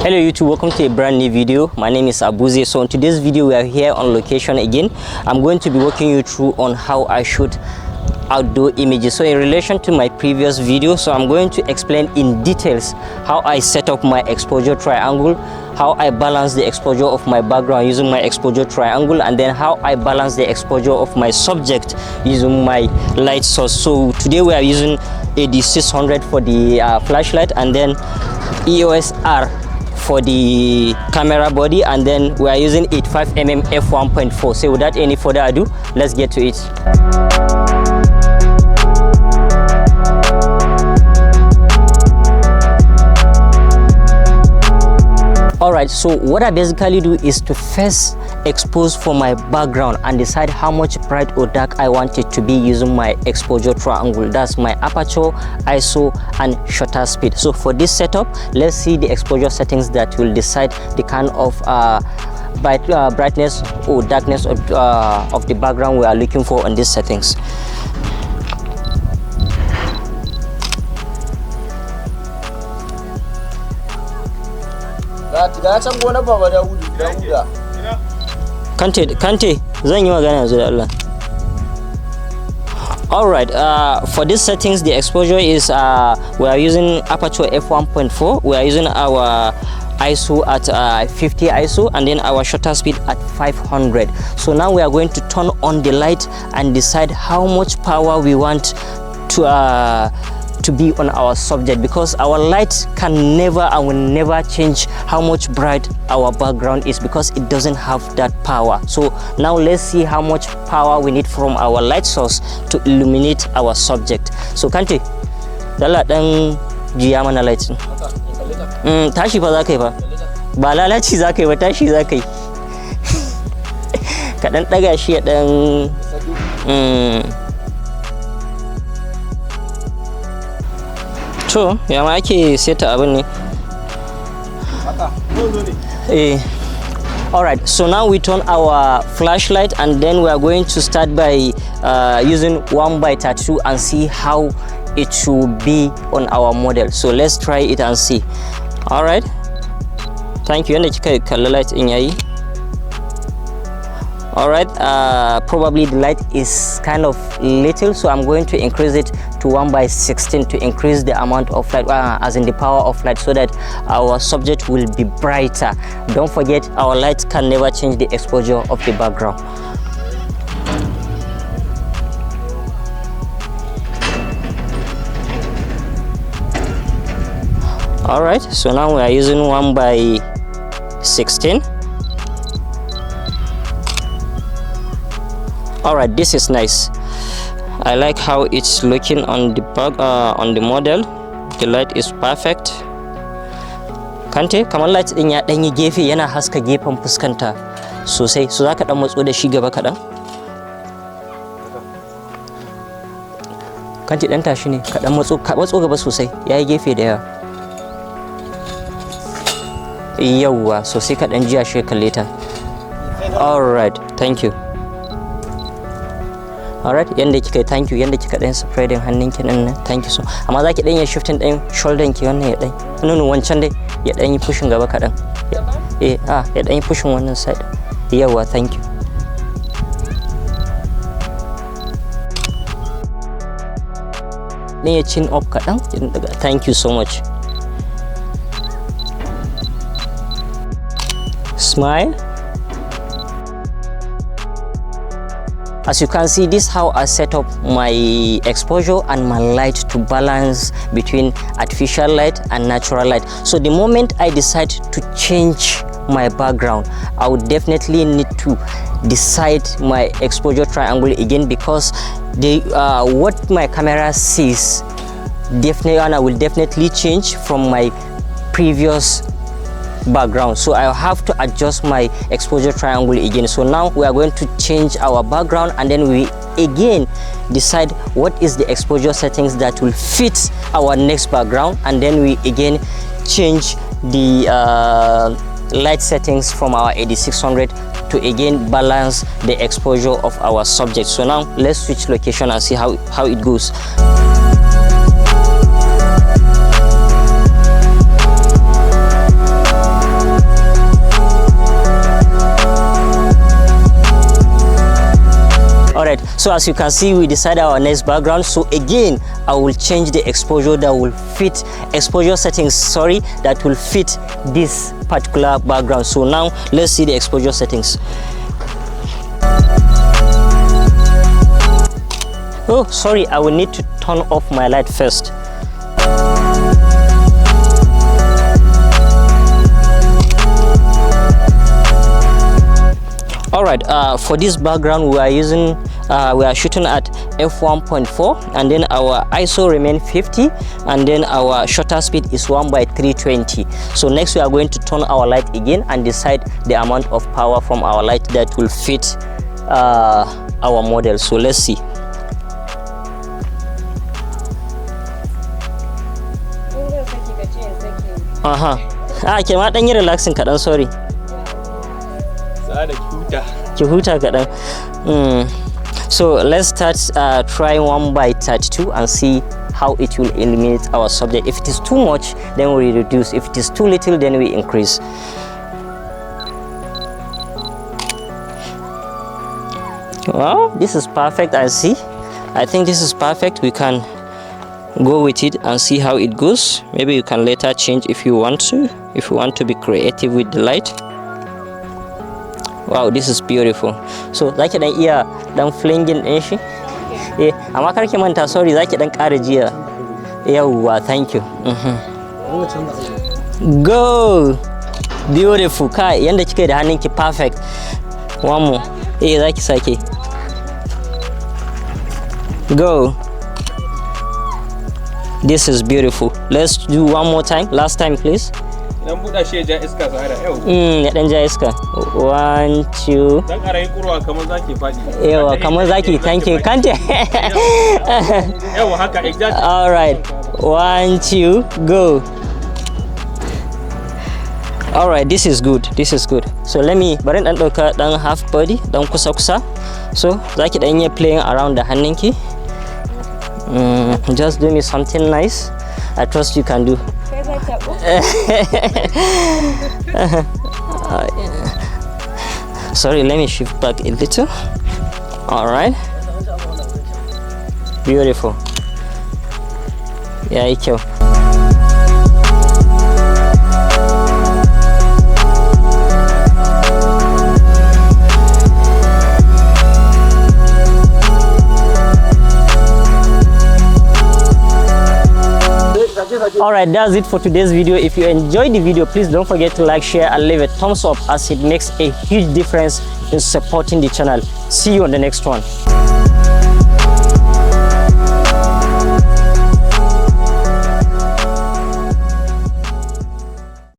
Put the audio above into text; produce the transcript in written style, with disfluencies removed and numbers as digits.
Hello YouTube, welcome to a brand new video. My name is Abuze. So in today's video we are here on location again. I'm going to be walking you through on how I shoot outdoor images. So in relation to my previous video, so I'm going to explain in details how I set up my exposure triangle, how I balance the exposure of my background using my exposure triangle, and then how I balance the exposure of my subject using my light source. So today we are using AD600 for the flashlight, and then EOS R for the camera body, and then we are using 85mm f1.4. So without any further ado, let's get to it. Alright, so what I basically do is to first expose for my background and decide how much bright or dark I want it to be using my exposure triangle. That's my aperture, ISO, and shutter speed. So for this setup, let's see the exposure settings that will decide the kind of brightness or darkness of the background we are looking for on these settings. Kante, zan yi magana yanzu da Allah. Alright, for these settings, the exposure is we are using aperture f1.4. We are using our ISO at 50 ISO, and then our shutter speed at 500. So now we are going to turn on the light and decide how much power we want to be on our subject, because our light can never and will never change how much bright our background is, because it doesn't have that power. So now let's see how much power we need from our light source to illuminate our subject. So Kante, dala dan jiya mana light din. Tashi fa za ka yi fa. Ba lalaci za ka yi ba, tashi za ka yi. Ka dan daga shi ya dan to ya ma ake seta abin ne. Alright, so now we turn our flashlight, and then we are going to start by using 1:32 and see how it should be on our model. So let's try it and see. Alright, thank you. Yanda kika kalli light in yayi. Alright, probably the light is kind of little, so I'm going to increase it to 1/16 to increase the amount of light, as in the power of light, so that our subject will be brighter. Don't forget, our light can never change the exposure of the background. Alright, so now we are using 1/16. Alright, this is nice. I like how it's looking on the back, on the model. The light is perfect. Kante, kamar light din ya dan yi gefe, yana haska gefen fuskanta sosai. So zaka dan matso da shi gaba kadan. Kante dan tashi ne, ka dan matso gaba sosai. Yayi gefe da yawa. Yawwa, sosai ka dan jiya shi kalle ta. Alright, thank you. Alright, yanda kika, thank you. Yanda kika dan spreading hannunki nan, thank you so. Amma zaki dan ya shifting din shoulder ki wannan ya dan. No, wancan dai ya dan yi pushing gaba kadan. Ya dan yi pushing wannan side. Yawa, thank you. Dan ya chin up kadan, thank you so much. Smile. As you can see, this is how I set up my exposure and my light to balance between artificial light and natural light. So the moment I decide to change my background, I would definitely need to decide my exposure triangle again, because what my camera sees will definitely change from my previous background. So I have to adjust my exposure triangle again. So now we are going to change our background, and then we again decide what is the exposure settings that will fit our next background, and then we again change the light settings from our AD600 to again balance the exposure of our subject. So now let's switch location and see how it goes. So as you can see, we decided our next background. So again, I will change the exposure that will fit, exposure settings, sorry, that will fit this particular background. So now let's see the exposure settings. Oh, sorry, I will need to turn off my light first. All right, for this background we are using we are shooting at f1.4, and then our ISO remain 50, and then our shutter speed is 1/320. So next we are going to turn our light again and decide the amount of power from our light that will fit our model. So let's see. Ke ma dan yi relaxing kadan, sorry. Ki huta kadan. So let's start trying 1/32 and see how it will illuminate our subject. If it is too much, then we reduce. If it is too little, then we increase. Well, this is perfect. I think this is perfect. We can go with it and see how it goes. Maybe you can later change if you want to be creative with the light. Wow, this is beautiful. So zaki dan iya dan flinging din shi? Amma karki manta, sorry, zaki dan ƙara jiya. Yawwa, thank you. Go. Beautiful. Kai, yanda kike da hannunki perfect. One more. Zaki sake. Go. This is beautiful. Let's do one more time. Last time, please. Dan buɗa shi ya ja iska Zahra. Ya dan ja iska. 1 2. Dan ƙara yin kurwa kamar zaki faɗi. Yawa, kamar zaki. Thank you. Kante. Yawa, haka exactly. All right. 1 2 go. All right, this is good. This is good. So let me bari dan dauka dan half body, dan kusa. So zaki dan yi playing around da hannunki. Just do me something nice. I trust you can do. Sorry, let me shift back a little. All right, beautiful. Yeah, it's cool. Alright, that's it for today's video. If you enjoyed the video, please don't forget to like, share and leave a thumbs up, as it makes a huge difference in supporting the channel. See you on the next one.